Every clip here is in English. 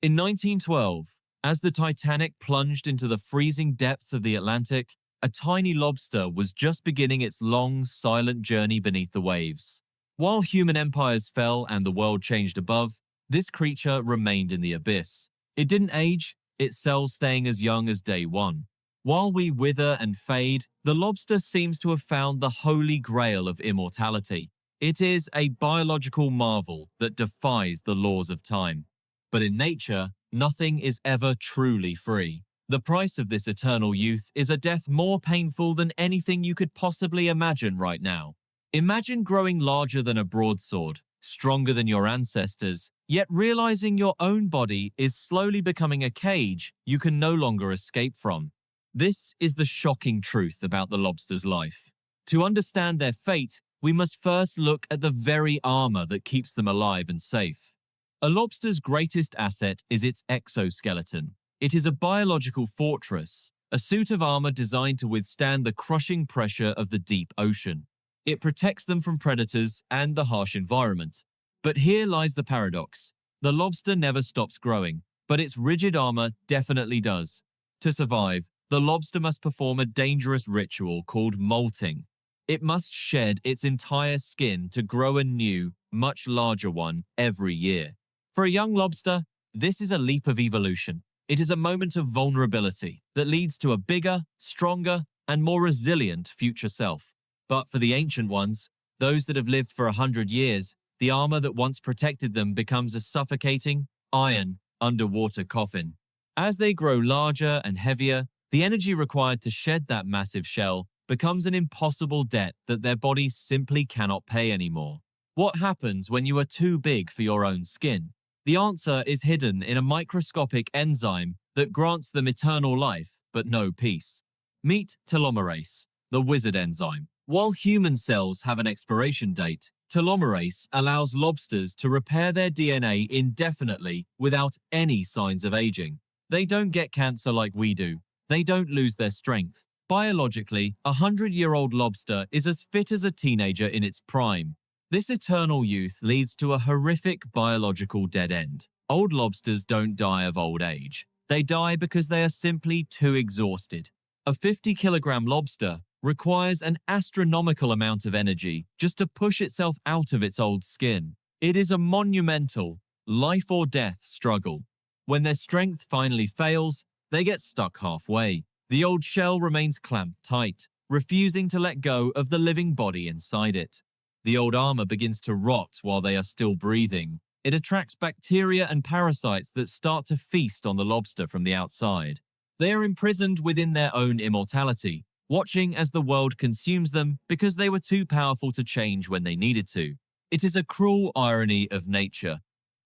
In 1912, as the Titanic plunged into the freezing depths of the Atlantic, a tiny lobster was just beginning its long, silent journey beneath the waves. While human empires fell and the world changed above, this creature remained in the abyss. It didn't age, its cells staying as young as day one. While we wither and fade, the lobster seems to have found the holy grail of immortality. It is a biological marvel that defies the laws of time. But in nature, nothing is ever truly free. The price of this eternal youth is a death more painful than anything you could possibly imagine right now. Imagine growing larger than a broadsword, stronger than your ancestors, yet realizing your own body is slowly becoming a cage you can no longer escape from. This is the shocking truth about the lobster's life. To understand their fate, we must first look at the very armor that keeps them alive and safe. A lobster's greatest asset is its exoskeleton. It is a biological fortress, a suit of armor designed to withstand the crushing pressure of the deep ocean. It protects them from predators and the harsh environment. But here lies the paradox. The lobster never stops growing, but its rigid armor definitely does. To survive, the lobster must perform a dangerous ritual called molting. It must shed its entire skin to grow a new, much larger one every year. For a young lobster, this is a leap of evolution. It is a moment of vulnerability that leads to a bigger, stronger, and more resilient future self. But for the ancient ones, those that have lived for 100 years, the armor that once protected them becomes a suffocating, iron, underwater coffin. As they grow larger and heavier, the energy required to shed that massive shell becomes an impossible debt that their bodies simply cannot pay anymore. What happens when you are too big for your own skin? The answer is hidden in a microscopic enzyme that grants them eternal life, but no peace. Meet telomerase, the wizard enzyme. While human cells have an expiration date, telomerase allows lobsters to repair their DNA indefinitely without any signs of aging. They don't get cancer like we do. They don't lose their strength. Biologically, a 100-year-old lobster is as fit as a teenager in its prime. This eternal youth leads to a horrific biological dead end. Old lobsters don't die of old age. They die because they are simply too exhausted. A 50-kilogram lobster requires an astronomical amount of energy just to push itself out of its old skin. It is a monumental, life-or-death struggle. When their strength finally fails, they get stuck halfway. The old shell remains clamped tight, refusing to let go of the living body inside it. The old armor begins to rot while they are still breathing. It attracts bacteria and parasites that start to feast on the lobster from the outside. They are imprisoned within their own immortality, watching as the world consumes them because they were too powerful to change when they needed to. It is a cruel irony of nature.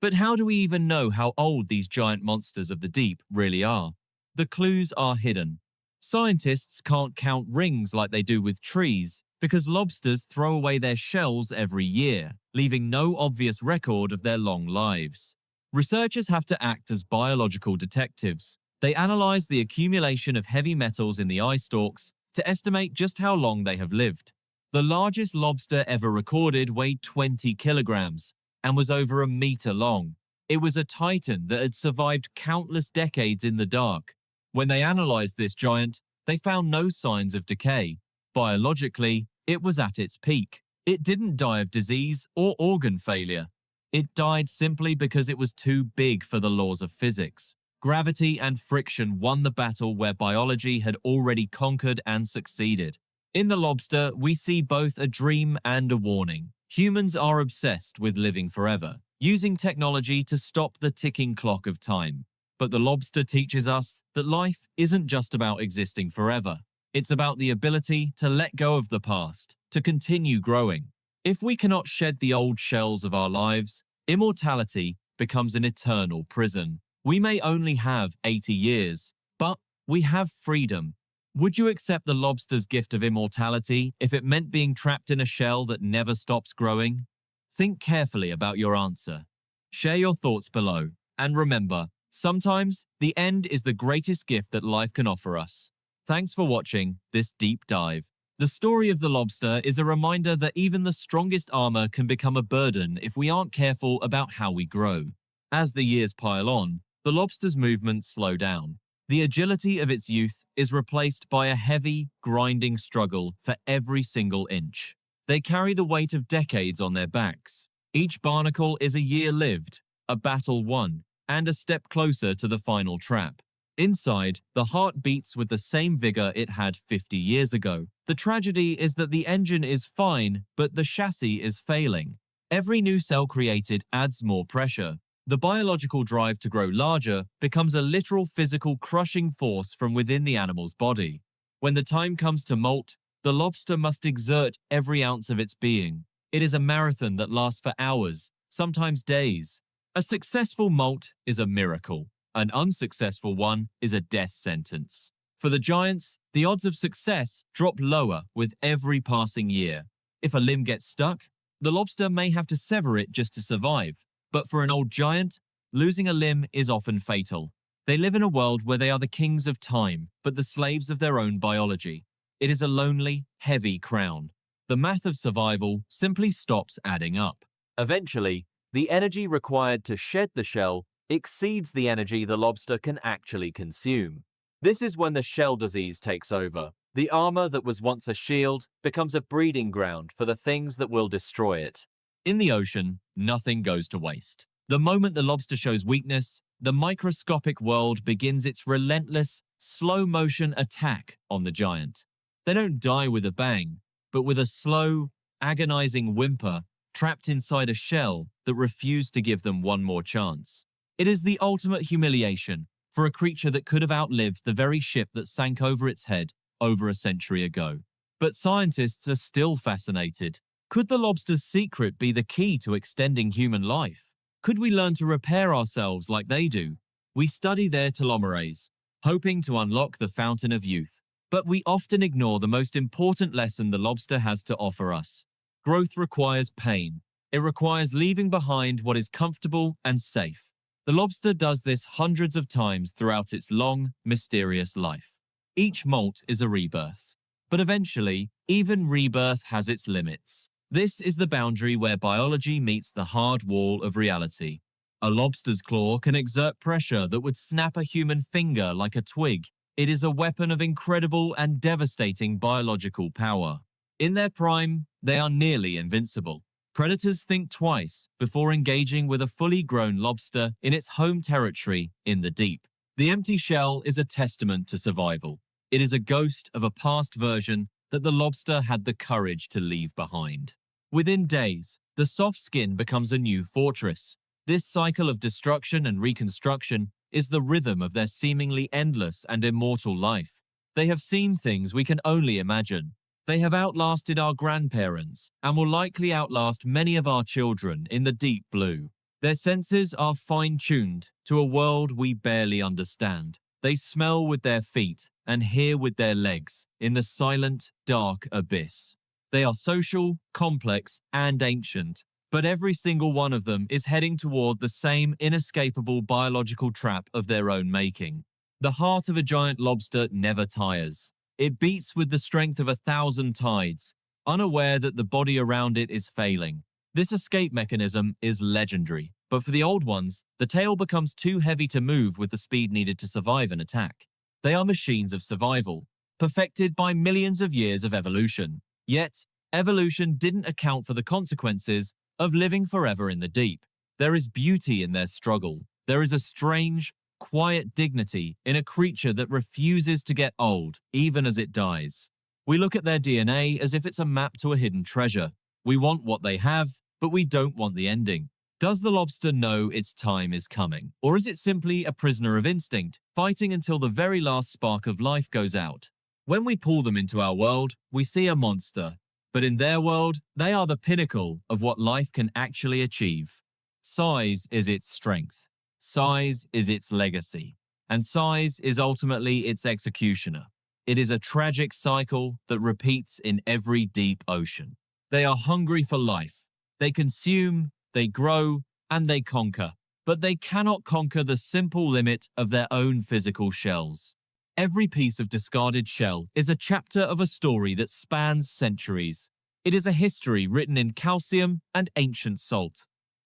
But how do we even know how old these giant monsters of the deep really are? The clues are hidden. Scientists can't count rings like they do with trees because lobsters throw away their shells every year, leaving no obvious record of their long lives. Researchers have to act as biological detectives. They analyze the accumulation of heavy metals in the eyestalks to estimate just how long they have lived. The largest lobster ever recorded weighed 20 kilograms and was over a meter long. It was a titan that had survived countless decades in the dark. When they analyzed this giant, they found no signs of decay. Biologically, it was at its peak. It didn't die of disease or organ failure. It died simply because it was too big for the laws of physics. Gravity and friction won the battle where biology had already conquered and succeeded. In the lobster, we see both a dream and a warning. Humans are obsessed with living forever, using technology to stop the ticking clock of time. But the lobster teaches us that life isn't just about existing forever. It's about the ability to let go of the past, to continue growing. If we cannot shed the old shells of our lives, immortality becomes an eternal prison. We may only have 80 years, but we have freedom. Would you accept the lobster's gift of immortality if it meant being trapped in a shell that never stops growing? Think carefully about your answer. Share your thoughts below, and remember, sometimes the end is the greatest gift that life can offer us. Thanks for watching this deep dive. The story of the lobster is a reminder that even the strongest armor can become a burden if we aren't careful about how we grow. As the years pile on, the lobster's movements slow down. The agility of its youth is replaced by a heavy, grinding struggle for every single inch. They carry the weight of decades on their backs. Each barnacle is a year lived, a battle won, and a step closer to the final trap. Inside, the heart beats with the same vigor it had 50 years ago. The tragedy is that the engine is fine, but the chassis is failing. Every new cell created adds more pressure. The biological drive to grow larger becomes a literal physical crushing force from within the animal's body. When the time comes to molt, the lobster must exert every ounce of its being. It is a marathon that lasts for hours, sometimes days. A successful molt is a miracle. An unsuccessful one is a death sentence. For the giants, the odds of success drop lower with every passing year. If a limb gets stuck, the lobster may have to sever it just to survive. But for an old giant, losing a limb is often fatal. They live in a world where they are the kings of time, but the slaves of their own biology. It is a lonely, heavy crown. The math of survival simply stops adding up. Eventually, the energy required to shed the shell exceeds the energy the lobster can actually consume. This is when the shell disease takes over. The armor that was once a shield becomes a breeding ground for the things that will destroy it. In the ocean, nothing goes to waste. The moment the lobster shows weakness, the microscopic world begins its relentless, slow-motion attack on the giant. They don't die with a bang, but with a slow, agonizing whimper trapped inside a shell that refused to give them one more chance. It is the ultimate humiliation for a creature that could have outlived the very ship that sank over its head over a century ago. But scientists are still fascinated. Could the lobster's secret be the key to extending human life? Could we learn to repair ourselves like they do? We study their telomerase, hoping to unlock the fountain of youth. But we often ignore the most important lesson the lobster has to offer us. Growth requires pain. It requires leaving behind what is comfortable and safe. The lobster does this hundreds of times throughout its long, mysterious life. Each molt is a rebirth. But eventually, even rebirth has its limits. This is the boundary where biology meets the hard wall of reality. A lobster's claw can exert pressure that would snap a human finger like a twig. It is a weapon of incredible and devastating biological power. In their prime, they are nearly invincible. Predators think twice before engaging with a fully grown lobster in its home territory in the deep. The empty shell is a testament to survival. It is a ghost of a past version that the lobster had the courage to leave behind. Within days, the soft skin becomes a new fortress. This cycle of destruction and reconstruction is the rhythm of their seemingly endless and immortal life. They have seen things we can only imagine. They have outlasted our grandparents and will likely outlast many of our children in the deep blue. Their senses are fine-tuned to a world we barely understand. They smell with their feet and hear with their legs in the silent, dark abyss. They are social, complex, and ancient, but every single one of them is heading toward the same inescapable biological trap of their own making. The heart of a giant lobster never tires. It beats with the strength of 1,000 tides, unaware that the body around it is failing. This escape mechanism is legendary, but for the old ones, the tail becomes too heavy to move with the speed needed to survive an attack. They are machines of survival, perfected by millions of years of evolution. Yet, evolution didn't account for the consequences of living forever in the deep. There is beauty in their struggle. There is a strange, quiet dignity in a creature that refuses to get old, even as it dies. We look at their DNA as if it's a map to a hidden treasure. We want what they have, but we don't want the ending. Does the lobster know its time is coming? Or is it simply a prisoner of instinct, fighting until the very last spark of life goes out? When we pull them into our world, we see a monster. But in their world, they are the pinnacle of what life can actually achieve. Size is its strength. Size is its legacy, and size is ultimately its executioner. It is a tragic cycle that repeats in every deep ocean. They are hungry for life. They consume, they grow, and they conquer. But they cannot conquer the simple limit of their own physical shells. Every piece of discarded shell is a chapter of a story that spans centuries. It is a history written in calcium and ancient salt.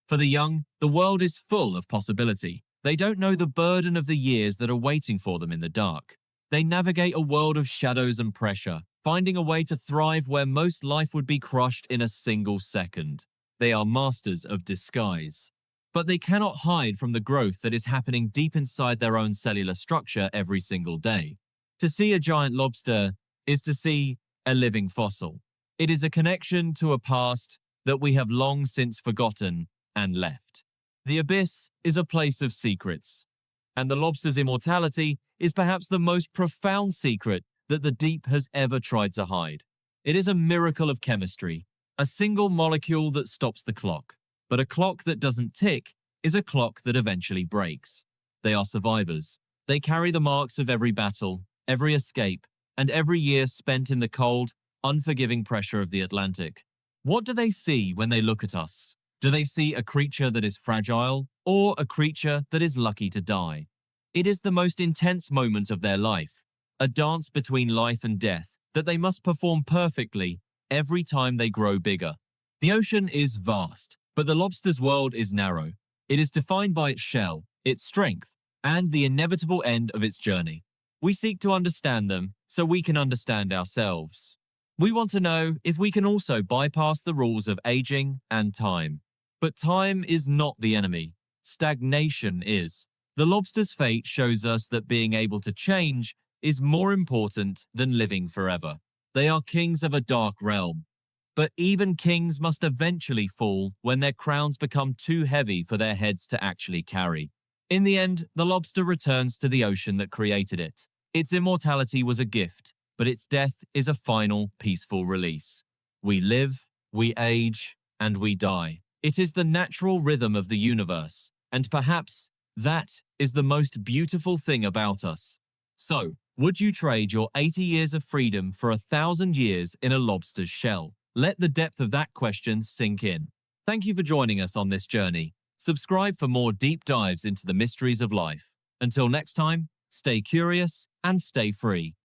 For the young, the world is full of possibility. They don't know the burden of the years that are waiting for them in the dark. They navigate a world of shadows and pressure, finding a way to thrive where most life would be crushed in a single second. They are masters of disguise. But they cannot hide from the growth that is happening deep inside their own cellular structure every single day. To see a giant lobster is to see a living fossil. It is a connection to a past that we have long since forgotten and left. The abyss is a place of secrets, and the lobster's immortality is perhaps the most profound secret that the deep has ever tried to hide. It is a miracle of chemistry, a single molecule that stops the clock. But a clock that doesn't tick is a clock that eventually breaks. They are survivors. They carry the marks of every battle, every escape, and every year spent in the cold, unforgiving pressure of the Atlantic. What do they see when they look at us? Do they see a creature that is fragile or a creature that is lucky to die? It is the most intense moment of their life, a dance between life and death that they must perform perfectly every time they grow bigger. The ocean is vast, but the lobster's world is narrow. It is defined by its shell, its strength, and the inevitable end of its journey. We seek to understand them so we can understand ourselves. We want to know if we can also bypass the rules of aging and time. But time is not the enemy. Stagnation is. The lobster's fate shows us that being able to change is more important than living forever. They are kings of a dark realm. But even kings must eventually fall when their crowns become too heavy for their heads to actually carry. In the end, the lobster returns to the ocean that created it. Its immortality was a gift, but its death is a final, peaceful release. We live, we age, and we die. It is the natural rhythm of the universe, and perhaps that is the most beautiful thing about us. So, would you trade your 80 years of freedom for 1,000 years in a lobster's shell? Let the depth of that question sink in. Thank you for joining us on this journey. Subscribe for more deep dives into the mysteries of life. Until next time, stay curious and stay free.